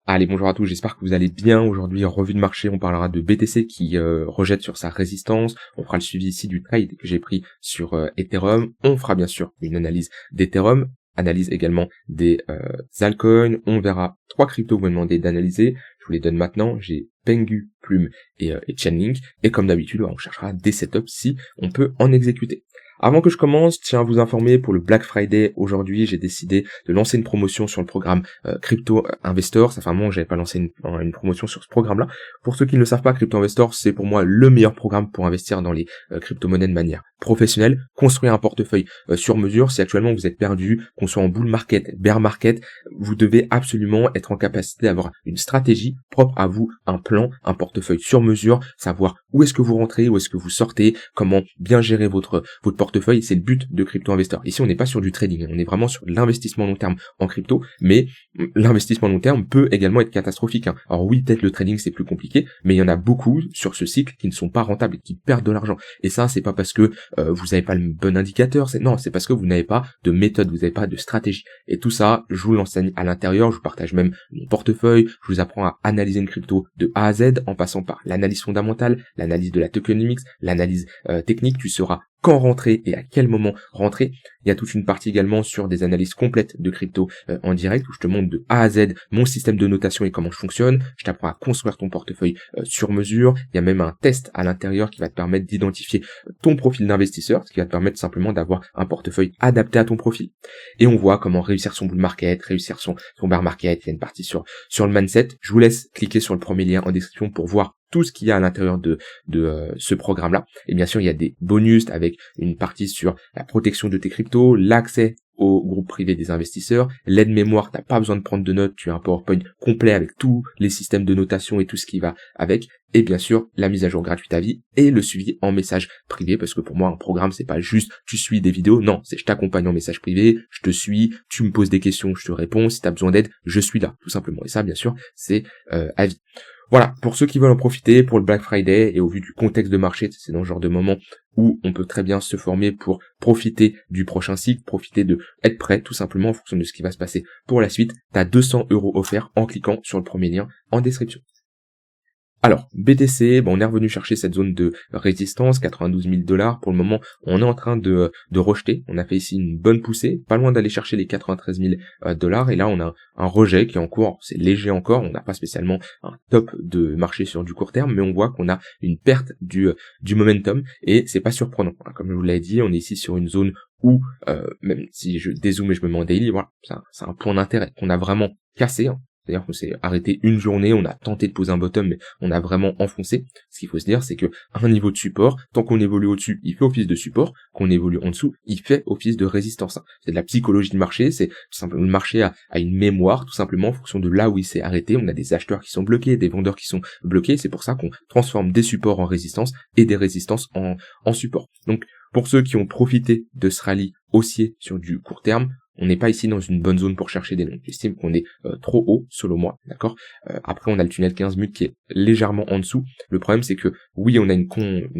Allez, bonjour à tous, j'espère que vous allez bien. Aujourd'hui, en revue de marché, on parlera de BTC qui rejette sur sa résistance. On fera le suivi ici du trade que j'ai pris sur Ethereum. On fera bien sûr une analyse d'Ethereum, analyse également des altcoins. On verra 3 cryptos que vous me demandez d'analyser. Je vous les donne maintenant. J'ai Pengu, Plume et Chainlink. Et comme d'habitude, on cherchera des setups si on peut en exécuter. Avant que je commence, tiens à vous informer, pour le Black Friday, aujourd'hui, j'ai décidé de lancer une promotion sur le programme Crypto Investor. Ça fait un moment que j'avais pas lancé une promotion sur ce programme-là. Pour ceux qui ne le savent pas, Crypto Investor, c'est pour moi le meilleur programme pour investir dans les crypto-monnaies de manière professionnelle. Construire un portefeuille sur mesure. Si actuellement vous êtes perdu, qu'on soit en bull market, bear market, vous devez absolument être en capacité d'avoir une stratégie propre à vous, un plan, un portefeuille sur mesure, savoir où est-ce que vous rentrez, où est-ce que vous sortez, comment bien gérer votre portefeuille. C'est le but de Crypto Investor. Ici, on n'est pas sur du trading, on est vraiment sur de l'investissement long terme en crypto, mais l'investissement long terme peut également être catastrophique. Alors oui, peut-être le trading c'est plus compliqué, mais il y en a beaucoup sur ce cycle qui ne sont pas rentables et qui perdent de l'argent. Et ça, c'est pas parce que vous n'avez pas le bon indicateur, c'est parce que vous n'avez pas de méthode, vous n'avez pas de stratégie. Et tout ça, je vous l'enseigne à l'intérieur, je vous partage même mon portefeuille, je vous apprends à analyser une crypto de A à Z en passant par l'analyse fondamentale, l'analyse de la tokenomics, l'analyse technique. Tu sauras quand rentrer et à quel moment rentrer. Il y a toute une partie également sur des analyses complètes de crypto en direct où je te montre de A à Z mon système de notation et comment je fonctionne. Je t'apprends à construire ton portefeuille sur mesure. Il y a même un test à l'intérieur qui va te permettre d'identifier ton profil d'investisseur, ce qui va te permettre simplement d'avoir un portefeuille adapté à ton profil. Et on voit comment réussir son bull market, réussir son bear market. Il y a une partie sur le mindset. Je vous laisse cliquer sur le premier lien en description pour voir tout ce qu'il y a à l'intérieur de ce programme-là. Et bien sûr, il y a des bonus avec une partie sur la protection de tes cryptos, l'accès au groupe privé des investisseurs, l'aide mémoire, t'as pas besoin de prendre de notes, tu as un PowerPoint complet avec tous les systèmes de notation et tout ce qui va avec, et bien sûr, la mise à jour gratuite à vie et le suivi en message privé, parce que pour moi, un programme, c'est pas juste tu suis des vidéos, non, c'est je t'accompagne en message privé, je te suis, tu me poses des questions, je te réponds, si t'as besoin d'aide, je suis là, tout simplement. Et ça, bien sûr, c'est à vie. Voilà, pour ceux qui veulent en profiter pour le Black Friday et au vu du contexte de marché, c'est dans le genre de moment où on peut très bien se former pour profiter du prochain cycle, profiter de être prêt tout simplement en fonction de ce qui va se passer pour la suite. T'as 200 € offerts en cliquant sur le premier lien en description. Alors, BTC, on est revenu chercher cette zone de résistance, 92 000 $. Pour le moment, on est en train de rejeter. On a fait ici une bonne poussée, pas loin d'aller chercher les 93 000 $. Et là, on a un rejet qui est en cours. C'est léger encore. On n'a pas spécialement un top de marché sur du court terme, mais on voit qu'on a une perte du momentum. Et c'est pas surprenant. Comme je vous l'avais dit, on est ici sur une zone où, même si je dézoome et je me mets en daily, voilà, c'est un point d'intérêt qu'on a vraiment cassé. C'est-à-dire qu'on s'est arrêté une journée, on a tenté de poser un bottom, mais on a vraiment enfoncé. Ce qu'il faut se dire, c'est que un niveau de support, tant qu'on évolue au-dessus, il fait office de support, qu'on évolue en dessous, il fait office de résistance. C'est de la psychologie de marché, c'est tout simplement le marché a une mémoire, tout simplement, en fonction de là où il s'est arrêté. On a des acheteurs qui sont bloqués, des vendeurs qui sont bloqués, c'est pour ça qu'on transforme des supports en résistance et des résistances en support. Donc, pour ceux qui ont profité de ce rallye haussier sur du court terme, on n'est pas ici dans une bonne zone pour chercher des longs. J'estime qu'on est trop haut, selon moi, d'accord. Après, on a le tunnel 15 minutes qui est légèrement en dessous. Le problème, c'est que, oui, on a une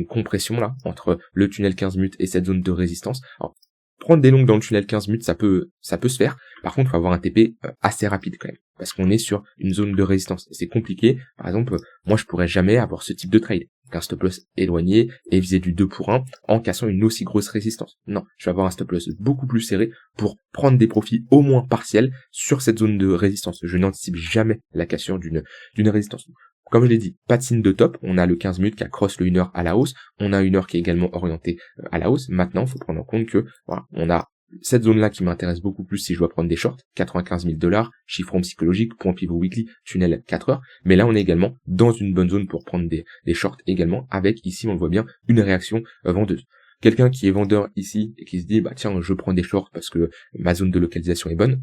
compression là, entre le tunnel 15 minutes et cette zone de résistance. Alors, prendre des longues dans le tunnel 15 minutes, ça peut se faire. Par contre, il faut avoir un TP assez rapide quand même, parce qu'on est sur une zone de résistance. Et c'est compliqué. Par exemple, moi, je pourrais jamais avoir ce type de trade. Un stop loss éloigné et viser du 2 pour 1 en cassant une aussi grosse résistance. Non, je vais avoir un stop loss beaucoup plus serré pour prendre des profits au moins partiels sur cette zone de résistance. Je n'anticipe jamais la cassure d'une résistance. Comme je l'ai dit, pas de signe de top. On a le 15 minutes qui accroche le 1 heure à la hausse. On a 1 heure qui est également orientée à la hausse. Maintenant, il faut prendre en compte que voilà, on a cette zone-là qui m'intéresse beaucoup plus si je dois prendre des shorts, 95 000 $, chiffron psychologique, point pivot weekly, tunnel 4 heures. Mais là, on est également dans une bonne zone pour prendre des shorts également, avec ici, on le voit bien, une réaction vendeuse. Quelqu'un qui est vendeur ici et qui se dit, tiens, je prends des shorts parce que ma zone de localisation est bonne,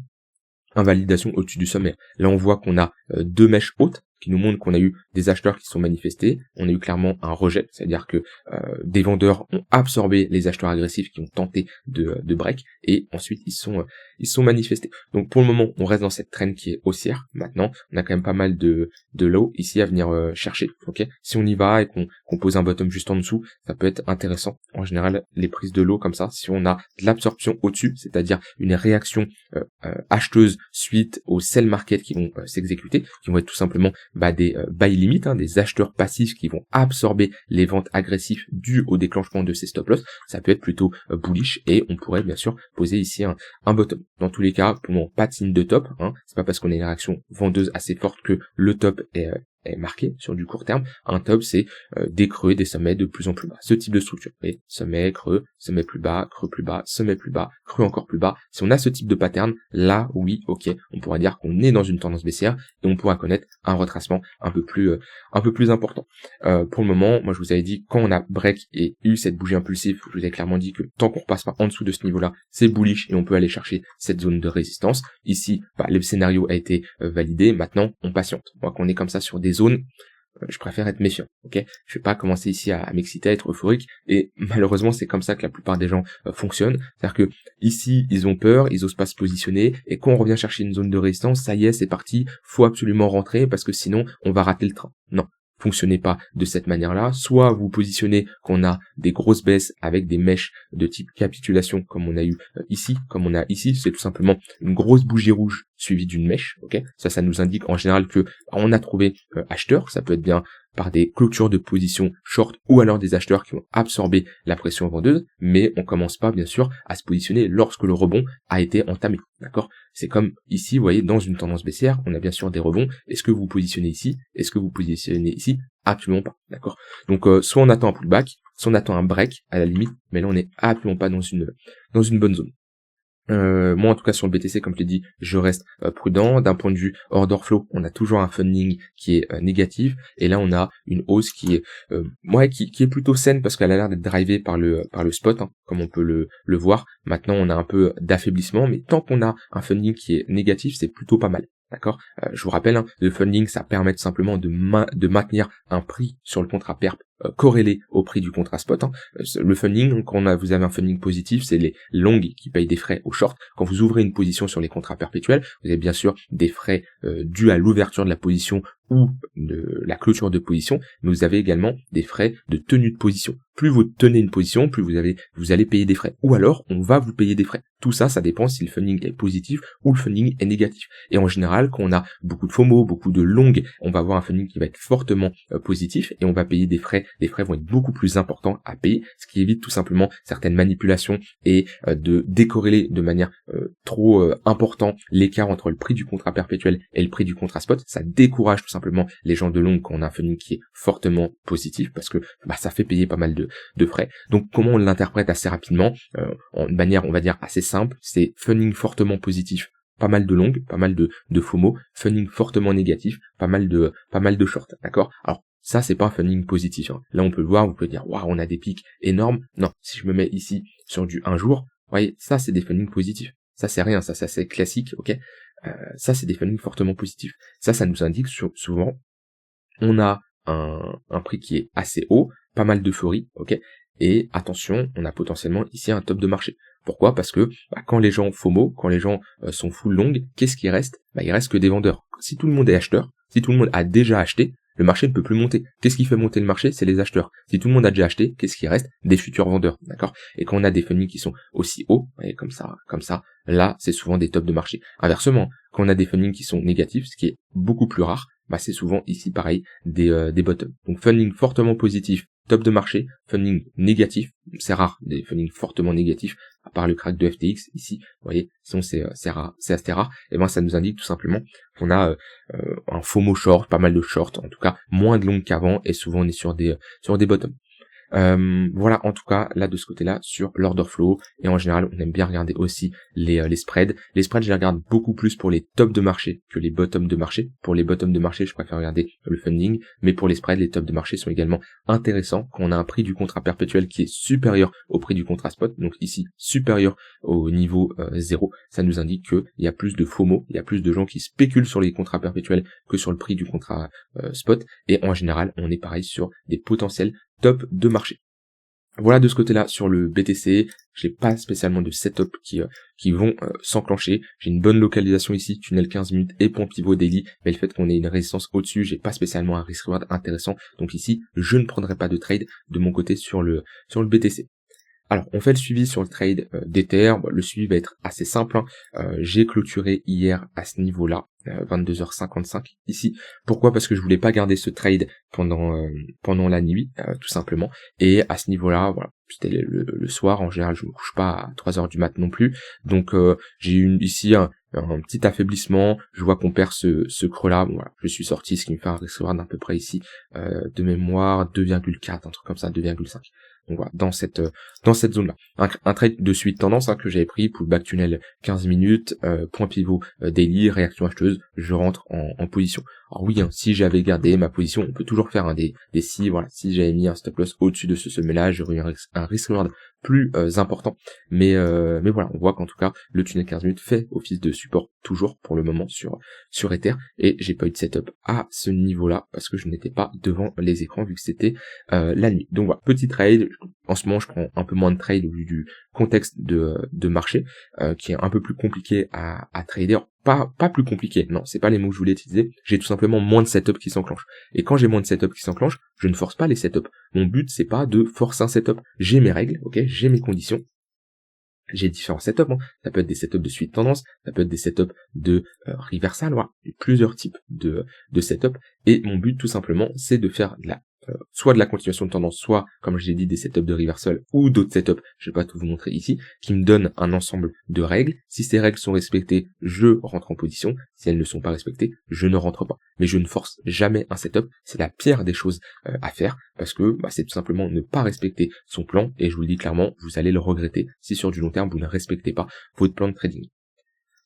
invalidation au-dessus du sommet. Là, on voit qu'on a 2 mèches hautes qui nous montre qu'on a eu des acheteurs qui se sont manifestés, on a eu clairement un rejet, c'est-à-dire que des vendeurs ont absorbé les acheteurs agressifs qui ont tenté de break, et ensuite ils se sont manifestés. Donc pour le moment, on reste dans cette trend qui est haussière. Maintenant, on a quand même pas mal de low ici à venir chercher. Ok, si on y va et qu'on pose un bottom juste en dessous, ça peut être intéressant. En général, les prises de low comme ça, si on a de l'absorption au-dessus, c'est-à-dire une réaction acheteuse suite au sell market qui vont s'exécuter, qui vont être tout simplement des buy limit, des acheteurs passifs qui vont absorber les ventes agressives dues au déclenchement de ces stop loss, ça peut être plutôt bullish, et on pourrait bien sûr poser ici un bottom. Dans tous les cas, pour le moment, pas de signe de top, c'est pas parce qu'on a une réaction vendeuse assez forte que le top est marqué sur du court terme. Un top, c'est des creux, des sommets de plus en plus bas. Ce type de structure. Et sommet, creux plus bas, sommet plus bas, creux encore plus bas. Si on a ce type de pattern, là, oui, ok, on pourra dire qu'on est dans une tendance baissière et on pourra connaître un retracement un peu plus important. Pour le moment, moi je vous avais dit, quand on a break et eu cette bougie impulsive, je vous ai clairement dit que tant qu'on repasse pas en dessous de ce niveau-là, c'est bullish et on peut aller chercher cette zone de résistance. Ici, le scénario a été validé. Maintenant, on patiente. Moi, quand on est comme ça sur des zones, je préfère être méfiant, ok. Je vais pas commencer ici à m'exciter, à être euphorique, et malheureusement c'est comme ça que la plupart des gens fonctionnent. C'est-à-dire que ici ils ont peur, ils osent pas se positionner, et quand on revient chercher une zone de résistance, ça y est, c'est parti, faut absolument rentrer parce que sinon on va rater le train. Non. Fonctionnez pas de cette manière-là. Soit vous positionnez qu'on a des grosses baisses avec des mèches de type capitulation comme on a eu ici, c'est tout simplement une grosse bougie rouge suivie d'une mèche, ok. Ça nous indique en général que on a trouvé acheteur. Ça peut être bien par des clôtures de position short ou alors des acheteurs qui ont absorbé la pression vendeuse, mais on commence pas bien sûr à se positionner lorsque le rebond a été entamé, d'accord. C'est comme ici, vous voyez, dans une tendance baissière, on a bien sûr des rebonds. Est-ce que vous positionnez ici? Est-ce que vous positionnez ici? Absolument pas, d'accord. Donc soit on attend un pullback, soit on attend un break à la limite, mais là on n'est absolument pas dans une bonne zone. Moi en tout cas sur le BTC, comme je l'ai dit, je reste prudent. D'un point de vue order flow, on a toujours un funding qui est négatif, et là on a une hausse qui est qui est plutôt saine parce qu'elle a l'air d'être drivée par le spot, comme on peut le voir. Maintenant on a un peu d'affaiblissement, mais tant qu'on a un funding qui est négatif, c'est plutôt pas mal. D'accord. Je vous rappelle, le funding, ça permet tout simplement de maintenir un prix sur le contrat perp corrélé au prix du contrat spot. Le funding, quand vous avez un funding positif, c'est les longues qui payent des frais aux short. Quand vous ouvrez une position sur les contrats perpétuels, vous avez bien sûr des frais dus à l'ouverture de la position ou de la clôture de position, mais vous avez également des frais de tenue de position. Plus vous tenez une position, plus vous allez payer des frais. Ou alors, on va vous payer des frais. Tout ça, ça dépend si le funding est positif ou le funding est négatif. Et en général, quand on a beaucoup de FOMO, beaucoup de longues, on va avoir un funding qui va être fortement positif et on va payer des frais. Les frais vont être beaucoup plus importants à payer, ce qui évite tout simplement certaines manipulations et de décorréler de manière trop importante l'écart entre le prix du contrat perpétuel et le prix du contrat spot. Ça décourage tout simplement les gens de longue quand on a un funding qui est fortement positif parce que ça fait payer pas mal de frais. Donc comment on l'interprète assez rapidement, en manière on va dire assez simple, c'est funding fortement positif, pas mal de longues, pas mal de FOMO, funding fortement négatif, pas mal de short, d'accord. Alors ça c'est pas un funding positif, Là on peut le voir, vous pouvez dire waouh, on a des pics énormes. Non, si je me mets ici sur du 1 jour, vous voyez, ça c'est des funding positifs. Ça c'est rien, ça c'est classique, ok. Ça c'est des funding fortement positifs. Ça nous indique souvent on a un prix qui est assez haut, pas mal d'euphorie, ok. Et attention, on a potentiellement ici un top de marché. Pourquoi? Parce que quand les gens FOMO, quand les gens sont full long, qu'est-ce qui reste? Il reste que des vendeurs. Si tout le monde est acheteur, si tout le monde a déjà acheté, le marché ne peut plus monter. Qu'est-ce qui fait monter le marché? C'est les acheteurs. Si tout le monde a déjà acheté, qu'est-ce qui reste? Des futurs vendeurs, d'accord? Et quand on a des fundings qui sont aussi hauts, voyez, comme ça, là, c'est souvent des tops de marché. Inversement, quand on a des fundings qui sont négatifs, ce qui est beaucoup plus rare, c'est souvent ici pareil des bottoms. Donc funding fortement positif, top de marché. Funding négatif, c'est rare des funding fortement négatifs, à part le crack de FTX ici, vous voyez, sinon c'est rare, c'est assez rare. Et ça nous indique tout simplement qu'on a un FOMO short, pas mal de short, en tout cas moins de long qu'avant, et souvent on est sur des bottoms. Voilà, en tout cas, là, de ce côté-là, sur l'order flow. Et en général, on aime bien regarder aussi les spreads. Les spreads, je les regarde beaucoup plus pour les tops de marché que les bottoms de marché. Pour les bottoms de marché, je préfère regarder le funding. Mais pour les spreads, les tops de marché sont également intéressants quand on a un prix du contrat perpétuel qui est supérieur au prix du contrat spot. Donc ici, supérieur au niveau 0. Ça nous indique qu'il y a plus de FOMO, il y a plus de gens qui spéculent sur les contrats perpétuels que sur le prix du contrat spot. Et en général, on est pareil sur des potentiels top de marché. Voilà de ce côté-là sur le BTC, j'ai pas spécialement de setup qui vont s'enclencher. J'ai une bonne localisation ici, tunnel 15 minutes et point pivot daily, mais le fait qu'on ait une résistance au-dessus, j'ai pas spécialement un risk reward intéressant. Donc ici, je ne prendrai pas de trade de mon côté sur le BTC. Alors, on fait le suivi sur le trade d'Ether. Bon, le suivi va être assez simple, hein. J'ai clôturé hier à ce niveau-là, 22h55 ici. Pourquoi? Parce que je voulais pas garder ce trade pendant la nuit, tout simplement. Et à ce niveau-là, voilà, c'était le soir. En général, je me couche pas à 3h du mat non plus. Donc, j'ai eu ici un petit affaiblissement. Je vois qu'on perd ce creux-là. Bon, voilà, je suis sorti, ce qui me fait un risk reward d'à peu près ici de mémoire 2,4, un truc comme ça, 2,5. Donc voilà, dans cette zone-là. Un trade de suite tendance, hein, que j'avais pris, pullback tunnel 15 minutes, point pivot daily, réaction acheteuse, je rentre en position. Alors oui, hein, si j'avais gardé ma position, on peut toujours faire des si, voilà, si j'avais mis un stop loss au-dessus de ce sommet-là, j'aurais eu un risk reward plus important. Mais voilà, on voit qu'en tout cas, le tunnel 15 minutes fait office de support toujours pour le moment sur Ether, et j'ai pas eu de setup à ce niveau-là parce que je n'étais pas devant les écrans vu que c'était la nuit. Donc voilà, petit trade. En ce moment, je prends un peu moins de trade au vu du contexte de marché qui est un peu plus compliqué à trader. Pas plus compliqué, non, c'est pas les mots que je voulais utiliser. J'ai tout simplement moins de setup qui s'enclenchent. Et quand j'ai moins de setup qui s'enclenchent, je ne force pas les setups. Mon but, c'est pas de forcer un setup. J'ai mes règles, ok, j'ai mes conditions. J'ai différents setups, hein. Ça peut être des setups de suite tendance, ça peut être des setups de reversal, voilà. J'ai plusieurs types de setups. Et mon but, tout simplement, c'est de faire soit de la continuation de tendance, soit, comme je l'ai dit, des setups de reversal ou d'autres setups, je vais pas tout vous montrer ici, qui me donnent un ensemble de règles. Si ces règles sont respectées, je rentre en position. Si elles ne sont pas respectées, je ne rentre pas. Mais je ne force jamais un setup. C'est la pire des choses à faire, parce que c'est tout simplement ne pas respecter son plan, et je vous le dis clairement, vous allez le regretter si sur du long terme, vous ne respectez pas votre plan de trading.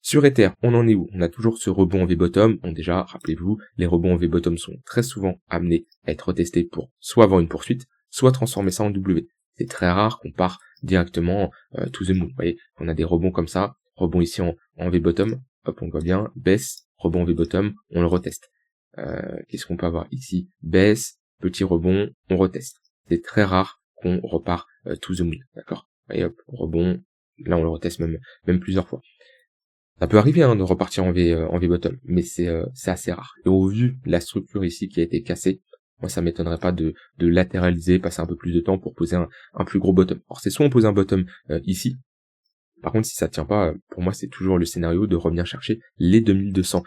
Sur Ether, on en est où? On a toujours ce rebond en V-bottom. Bon, déjà, rappelez-vous, les rebonds en V-bottom sont très souvent amenés à être retestés pour soit avoir une poursuite, soit transformer ça en W. C'est très rare qu'on part directement to the moon. Vous voyez, on a des rebonds comme ça, rebond ici en V-bottom, hop, on voit bien, baisse, rebond en V-bottom, on le reteste. Qu'est-ce qu'on peut avoir ici? Baisse, petit rebond, on reteste. C'est très rare qu'on repart to the moon, d'accord? Et hop, rebond, là on le reteste même plusieurs fois. Ça peut arriver, hein, de repartir en V-bottom, mais c'est assez rare. Et au vu de la structure ici qui a été cassée, moi ça m'étonnerait pas de latéraliser, passer un peu plus de temps pour poser un plus gros bottom. Alors c'est soit on pose un bottom ici, par contre si ça tient pas, pour moi c'est toujours le scénario de revenir chercher les $2200,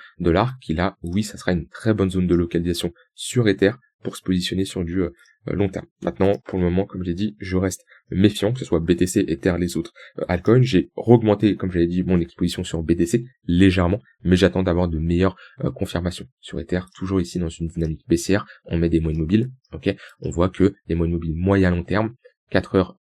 qui là, oui, ça sera une très bonne zone de localisation sur Ether pour se positionner sur du long terme. Maintenant, pour le moment, comme j'ai dit, je reste méfiant, que ce soit BTC, Ether, les autres altcoins. J'ai augmenté, comme j'avais dit, mon exposition sur BTC légèrement, mais j'attends d'avoir de meilleures confirmations sur Ether. Toujours ici dans une dynamique baissière, on met des moyennes mobiles, ok. On voit que les moyennes mobiles moyen long terme, 4 heures,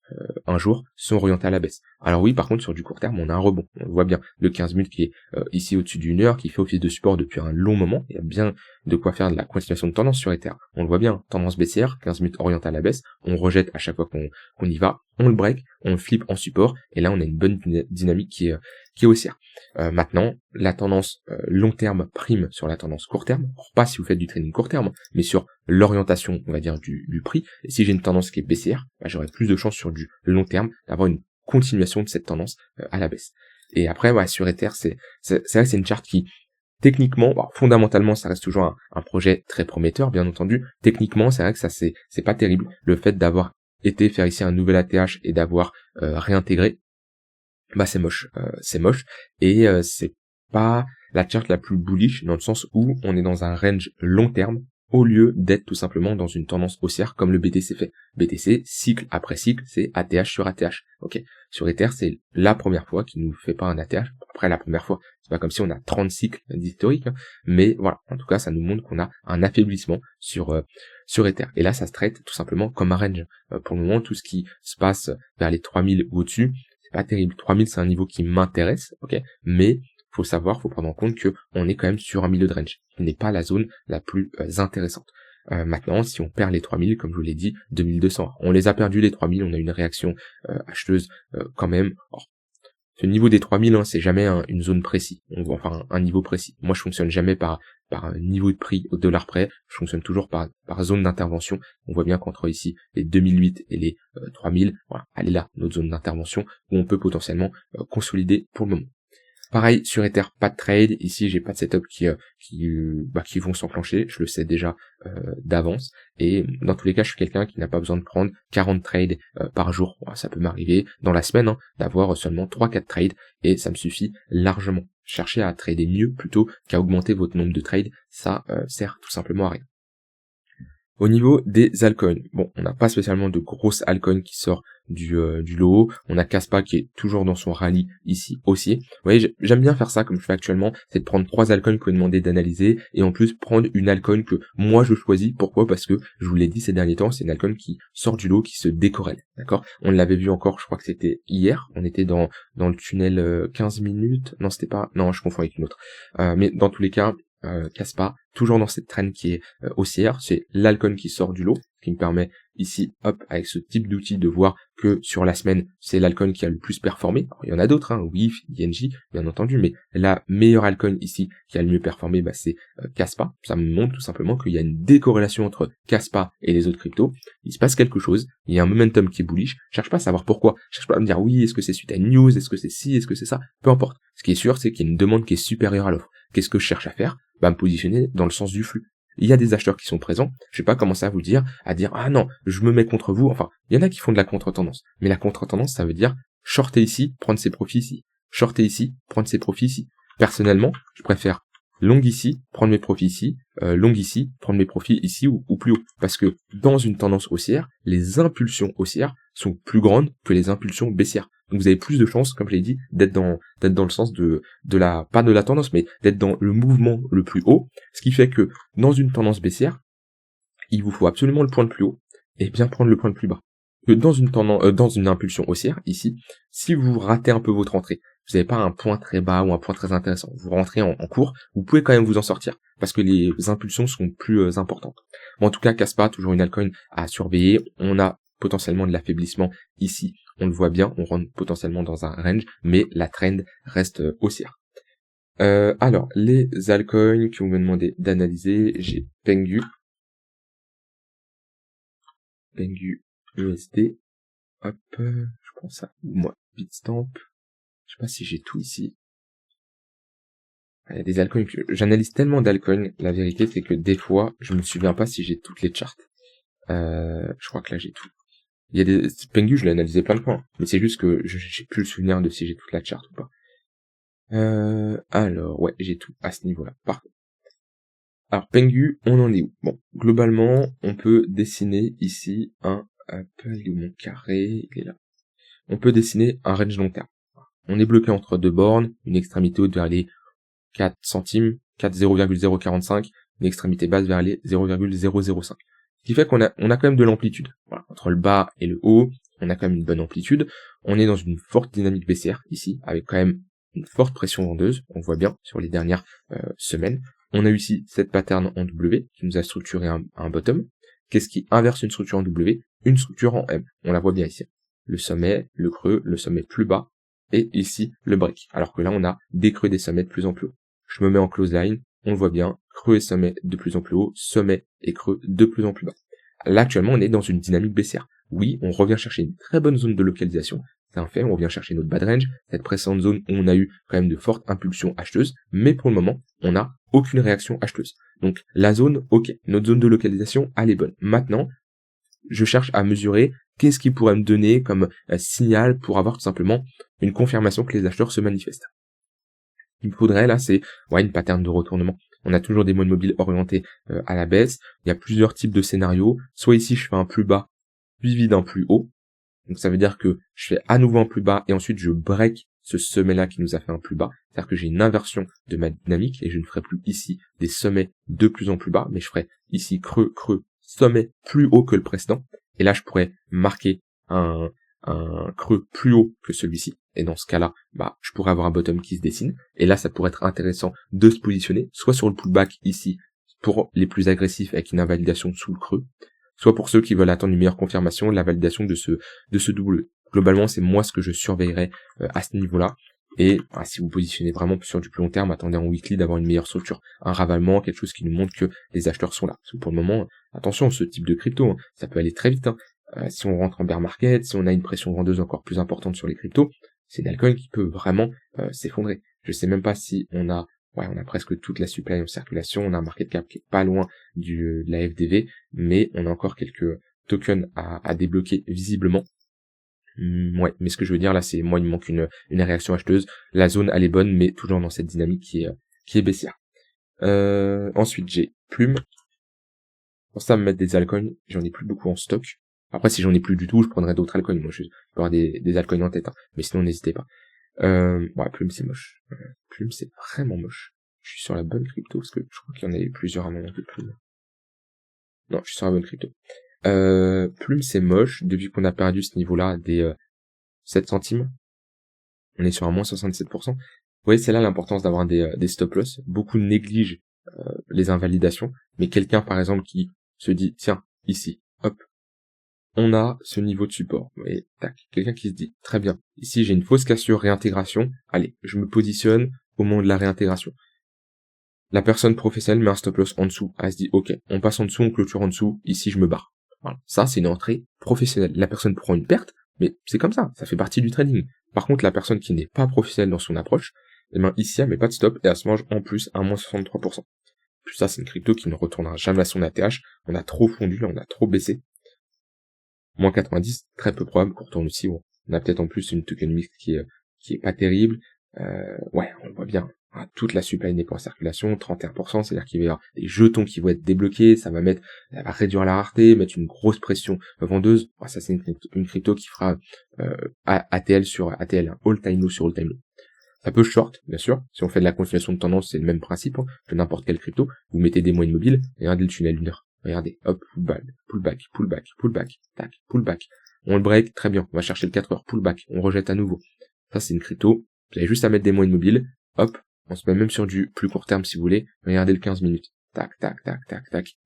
un jour, sont orientés à la baisse. Alors oui, par contre, sur du court terme, on a un rebond. On le voit bien. Le 15 minutes qui est ici au-dessus d'une heure, qui fait office de support depuis un long moment. Il y a bien de quoi faire de la continuation de tendance sur Ether. On le voit bien, tendance baissière, 15 minutes orientée à la baisse. On rejette à chaque fois qu'on y va. On le break, on le flip en support. Et là, on a une bonne dynamique qui est haussière. Maintenant, la tendance long terme prime sur la tendance court terme. Alors, pas si vous faites du trading court terme, mais sur l'orientation, on va dire, du prix. Et si j'ai une tendance qui est baissière, j'aurai plus de chances sur du long terme d'avoir une continuation de cette tendance à la baisse. Et après, sur Ether, c'est vrai que c'est une charte qui, techniquement, fondamentalement, ça reste toujours un projet très prometteur, bien entendu. Techniquement, c'est vrai que ça, c'est pas terrible. Le fait d'avoir été faire ici un nouvel ATH et d'avoir réintégré, c'est moche. C'est moche. Et c'est pas la charte la plus bullish, dans le sens où on est dans un range long terme, au lieu d'être tout simplement dans une tendance haussière comme le BTC fait. BTC, cycle après cycle, c'est ATH sur ATH. Ok. Sur Ether, c'est la première fois qu'il nous fait pas un ATH. Après, la première fois, c'est pas comme si on a 30 cycles d'historique, hein, mais voilà. En tout cas, ça nous montre qu'on a un affaiblissement sur Ether. Et là, ça se traite tout simplement comme un range. Pour le moment, tout ce qui se passe vers les 3000 ou au-dessus, c'est pas terrible. 3000, c'est un niveau qui m'intéresse, ok, mais faut prendre en compte que on est quand même sur un milieu de range, qui n'est pas la zone la plus intéressante. Maintenant, si on perd les 3000, comme je vous l'ai dit, 2200, on les a perdus les 3000, on a une réaction acheteuse quand même. Alors, ce niveau des 3000, hein, c'est jamais une zone précise, enfin un niveau précis. Moi, je fonctionne jamais par un niveau de prix au dollar près, je fonctionne toujours par zone d'intervention. On voit bien qu'entre ici les 2008 et les 3000, voilà, elle est là, notre zone d'intervention, où on peut potentiellement consolider pour le moment. Pareil sur Ether, pas de trade. Ici, j'ai pas de setup qui vont s'enclencher. Je le sais déjà d'avance. Et dans tous les cas, je suis quelqu'un qui n'a pas besoin de prendre 40 trades par jour. Bon, ça peut m'arriver dans la semaine d'avoir seulement 3-4 trades et ça me suffit largement. Cherchez à trader mieux plutôt qu'à augmenter votre nombre de trades. Ça sert tout simplement à rien. Au niveau des altcoins, bon, on n'a pas spécialement de grosses altcoins qui sortent du lot. On a Kaspa qui est toujours dans son rallye ici aussi. Vous voyez, j'aime bien faire ça comme je fais actuellement, c'est de prendre 3 altcoins que vous demandez d'analyser et en plus prendre une altcoin que moi je choisis. Pourquoi? Parce que je vous l'ai dit ces derniers temps, c'est une altcoin qui sort du lot, qui se décorrèle. D'accord? On l'avait vu encore, je crois que c'était hier. On était dans le tunnel 15 minutes. Non, c'était pas. Non, je confonds avec une autre. Mais dans tous les cas, Kaspa, toujours dans cette trend qui est haussière, c'est l'alcoin qui sort du lot, ce qui me permet ici, hop, avec ce type d'outil de voir que sur la semaine, c'est l'alcoin qui a le plus performé. Alors, il y en a d'autres, WIF, INJ, bien entendu, mais la meilleure altcoin ici qui a le mieux performé, c'est Kaspa. Ça me montre tout simplement qu'il y a une décorrélation entre Kaspa et les autres cryptos. Il se passe quelque chose, il y a un momentum qui est bullish. Je cherche pas à savoir pourquoi, je cherche pas à me dire oui, est-ce que c'est suite à une news, est-ce que c'est ci, est-ce que c'est ça, peu importe. Ce qui est sûr, c'est qu'il y a une demande qui est supérieure à l'offre. Qu'est-ce que je cherche à faire? Me positionner dans le sens du flux. Il y a des acheteurs qui sont présents, je vais pas commencer à vous dire, ah non, je me mets contre vous, enfin, il y en a qui font de la contre-tendance. Mais la contre-tendance, ça veut dire shorter ici, prendre ses profits ici. Shorter ici, prendre ses profits ici. Personnellement, je préfère long ici, prendre mes profits ici, long ici, prendre mes profits ici ou plus haut. Parce que dans une tendance haussière, les impulsions haussières sont plus grandes que les impulsions baissières. Donc vous avez plus de chances, comme je l'ai dit, d'être dans le sens de la, pas de la tendance, mais d'être dans le mouvement le plus haut. Ce qui fait que dans une tendance baissière, il vous faut absolument le point le plus haut et bien prendre le point le plus bas. Que dans une impulsion haussière, ici, si vous ratez un peu votre entrée, vous n'avez pas un point très bas ou un point très intéressant, vous rentrez en cours, vous pouvez quand même vous en sortir, parce que les impulsions sont plus importantes. Mais en tout cas, Kaspa, toujours une altcoin à surveiller, on a potentiellement de l'affaiblissement ici, on le voit bien, on rentre potentiellement dans un range, mais la trend reste haussière. Alors, les altcoins que vous me demandez d'analyser, j'ai Pengu USD, hop, je prends ça, moi, Bitstamp, je sais pas si j'ai tout ici. Il y a des altcoins que j'analyse tellement d'altcoins, la vérité c'est que des fois, je me souviens pas si j'ai toutes les charts. Je crois que là j'ai tout. Il y a des Pengu, je l'ai analysé plein de fois, mais c'est juste que j'ai plus le souvenir de si j'ai toute la chart ou pas. Alors, ouais, j'ai tout à ce niveau-là. Parfait. Alors, Pengu, on en est où? Bon, globalement, on peut dessiner ici un mon carré, il est là. On peut dessiner un range long terme. On est bloqué entre deux bornes, une extrémité haute vers les 4 centimes, 0,045, une extrémité basse vers les 0,005. Ce qui fait qu'on a quand même de l'amplitude. Voilà, entre le bas et le haut, on a quand même une bonne amplitude. On est dans une forte dynamique baissière ici, avec quand même une forte pression vendeuse. On voit bien sur les dernières semaines. On a eu ici cette pattern en W qui nous a structuré un bottom. Qu'est-ce qui inverse une structure en W? Une structure en M. On la voit bien ici. Le sommet, le creux, le sommet plus bas, et ici le break. Alors que là, on a des creux des sommets de plus en plus haut. Je me mets en close line, on le voit bien, creux et sommet de plus en plus haut, sommet et creux de plus en plus bas. Là, actuellement, on est dans une dynamique baissière. Oui, on revient chercher une très bonne zone de localisation, c'est un fait, on revient chercher notre bad range, cette précédente zone où on a eu quand même de fortes impulsions acheteuses, mais pour le moment, on n'a aucune réaction acheteuse. Donc, la zone, ok, notre zone de localisation, elle est bonne. Maintenant, je cherche à mesurer qu'est-ce qui pourrait me donner comme signal pour avoir tout simplement une confirmation que les acheteurs se manifestent. Il me faudrait là, c'est une pattern de retournement. On a toujours des moyennes mobiles orientés à la baisse. Il y a plusieurs types de scénarios. Soit ici, je fais un plus bas suivi d'un plus haut. Donc ça veut dire que je fais à nouveau un plus bas et ensuite je break ce sommet-là qui nous a fait un plus bas. C'est-à-dire que j'ai une inversion de ma dynamique et je ne ferai plus ici des sommets de plus en plus bas, mais je ferai ici creux, creux, sommet plus haut que le précédent. Et là, je pourrais marquer un creux plus haut que celui-ci. Et dans ce cas-là, je pourrais avoir un bottom qui se dessine. Et là, ça pourrait être intéressant de se positionner, soit sur le pullback ici, pour les plus agressifs avec une invalidation sous le creux, soit pour ceux qui veulent attendre une meilleure confirmation, la validation de ce double. Globalement, c'est moi ce que je surveillerais à ce niveau-là. Et si vous positionnez vraiment sur du plus long terme, attendez en weekly d'avoir une meilleure structure, un ravalement, quelque chose qui nous montre que les acheteurs sont là. Parce que pour le moment, attention, ce type de crypto, ça peut aller très vite. Si on rentre en bear market, si on a une pression vendeuse encore plus importante sur les cryptos, c'est une altcoin qui peut vraiment s'effondrer. Je sais même pas si on a presque toute la supply en circulation, on a un market cap qui est pas loin de la FDV, mais on a encore quelques tokens à débloquer visiblement. Mais ce que je veux dire là, c'est moi il me manque une réaction acheteuse. La zone elle est bonne, mais toujours dans cette dynamique qui est baissière. Ensuite j'ai Plume. Pour ça me mettre des altcoins, j'en ai plus beaucoup en stock. Après si j'en ai plus du tout, je prendrai d'autres altcoins. Moi je vais avoir des altcoins en tête, mais sinon n'hésitez pas. Plume c'est moche. Plume c'est vraiment moche. Je suis sur la bonne crypto parce que je crois qu'il y en avait plusieurs à un moment de Plume. Non, je suis sur la bonne crypto. Plume c'est moche depuis qu'on a perdu ce niveau-là des 7 centimes. On est sur un moins 67%. Vous voyez, c'est là l'importance d'avoir des stop loss. Beaucoup négligent les invalidations, mais quelqu'un par exemple qui se dit tiens, ici, hop, on a ce niveau de support. Et tac, quelqu'un qui se dit très bien, ici j'ai une fausse cassure, réintégration, allez, je me positionne au moment de la réintégration. La personne professionnelle met un stop loss en dessous. Elle se dit ok, on passe en dessous, on clôture en dessous, ici je me barre. Voilà. Ça c'est une entrée professionnelle. La personne prend une perte, mais c'est comme ça fait partie du trading. Par contre, la personne qui n'est pas professionnelle dans son approche, ici elle met pas de stop et elle se mange en plus à moins 63%. Puis ça c'est une crypto qui ne retournera jamais à son ATH. On a trop fondu, là on a trop baissé. Moins 90, très peu probable qu'on retourne aussi. On a peut-être en plus une token mix qui est pas terrible. On le voit bien. Toute la supply n'est pas en circulation, 31%, c'est-à-dire qu'il va y avoir des jetons qui vont être débloqués, ça va réduire la rareté, mettre une grosse pression vendeuse. Ça c'est une crypto qui fera ATL sur ATL, all-time low sur all-time low. Ça peut short, bien sûr. Si on fait de la continuation de tendance, c'est le même principe que n'importe quelle crypto. Vous mettez des moyennes mobiles, et regardez le tunnel lunaire. Regardez, hop, pullback, tac, pullback. On le break, très bien. On va chercher le 4 heures, pullback, on rejette à nouveau. Ça c'est une crypto. Vous avez juste à mettre des moyennes mobiles, hop, on se met même sur du plus court terme si vous voulez. Regardez le 15 minutes. Tac.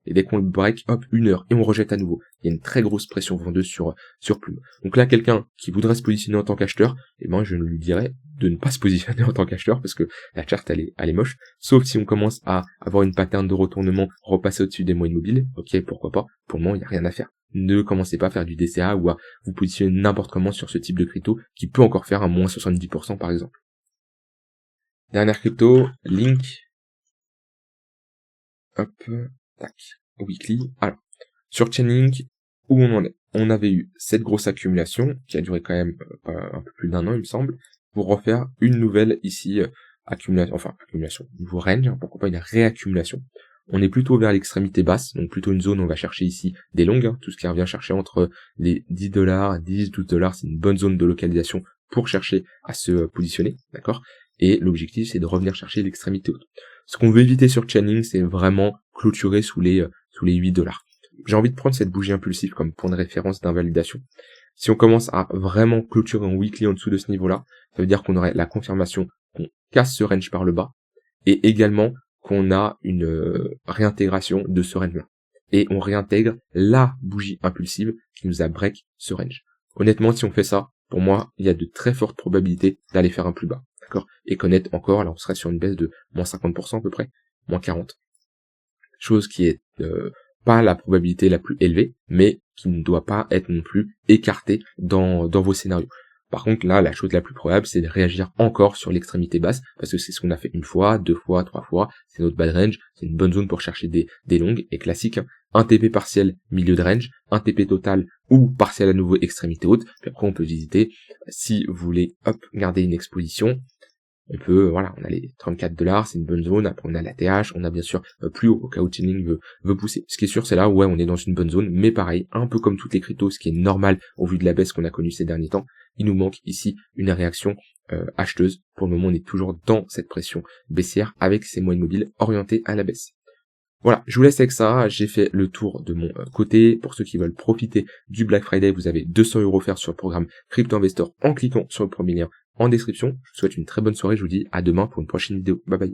Et dès qu'on le break, hop, 1 heure. Et on rejette à nouveau. Il y a une très grosse pression vendeuse sur Plume. Donc là, quelqu'un qui voudrait se positionner en tant qu'acheteur, je lui dirais de ne pas se positionner en tant qu'acheteur parce que la charte, elle est moche. Sauf si on commence à avoir une pattern de retournement, repasser au-dessus des moyennes mobiles. Ok, pourquoi pas. Pour le moment, il n'y a rien à faire. Ne commencez pas à faire du DCA ou à vous positionner n'importe comment sur ce type de crypto qui peut encore faire un moins 70% par exemple. Dernière crypto, Link. Hop, tac, weekly. Alors, sur Chainlink, où on en est? On avait eu cette grosse accumulation, qui a duré quand même un peu plus d'1 an, il me semble, pour refaire une nouvelle ici, accumulation, nouveau range, pourquoi pas une réaccumulation. On est plutôt vers l'extrémité basse, donc plutôt une zone où on va chercher ici des longues, tout ce qui revient chercher entre les $10, 10, $12, c'est une bonne zone de localisation pour chercher à se positionner, d'accord? Et l'objectif, c'est de revenir chercher l'extrémité haute. Ce qu'on veut éviter sur Chainlink, c'est vraiment clôturer sous les $8. J'ai envie de prendre cette bougie impulsive comme point de référence d'invalidation. Si on commence à vraiment clôturer en weekly en dessous de ce niveau-là, ça veut dire qu'on aurait la confirmation qu'on casse ce range par le bas et également qu'on a une réintégration de ce range-là. Et on réintègre la bougie impulsive qui nous a break ce range. Honnêtement, si on fait ça, pour moi, il y a de très fortes probabilités d'aller faire un plus bas. D'accord? Et connaître encore, là on serait sur une baisse de moins 50% à peu près, moins 40. Chose qui est pas la probabilité la plus élevée, mais qui ne doit pas être non plus écartée dans vos scénarios. Par contre, là, la chose la plus probable, c'est de réagir encore sur l'extrémité basse, parce que c'est ce qu'on a fait 1 fois, 2 fois, 3 fois, c'est notre bad range, c'est une bonne zone pour chercher des longues, et classique, un TP partiel milieu de range, un TP total ou partiel à nouveau extrémité haute, puis après on peut visiter, si vous voulez, hop, garder une exposition, voilà, on a les 34 $, c'est une bonne zone. Après, on a la TH, on a bien sûr plus haut au cas où Chainlink veut pousser. Ce qui est sûr, c'est là, ouais, on est dans une bonne zone, mais pareil, un peu comme toutes les cryptos, ce qui est normal au vu de la baisse qu'on a connue ces derniers temps, il nous manque ici une réaction acheteuse. Pour le moment, on est toujours dans cette pression baissière avec ces moyennes mobiles orientées à la baisse. Voilà, je vous laisse avec ça, j'ai fait le tour de mon côté. Pour ceux qui veulent profiter du Black Friday, vous avez 200 € offerts sur le programme Crypto Investor en cliquant sur le premier lien en description. Je vous souhaite une très bonne soirée, je vous dis à demain pour une prochaine vidéo. Bye bye.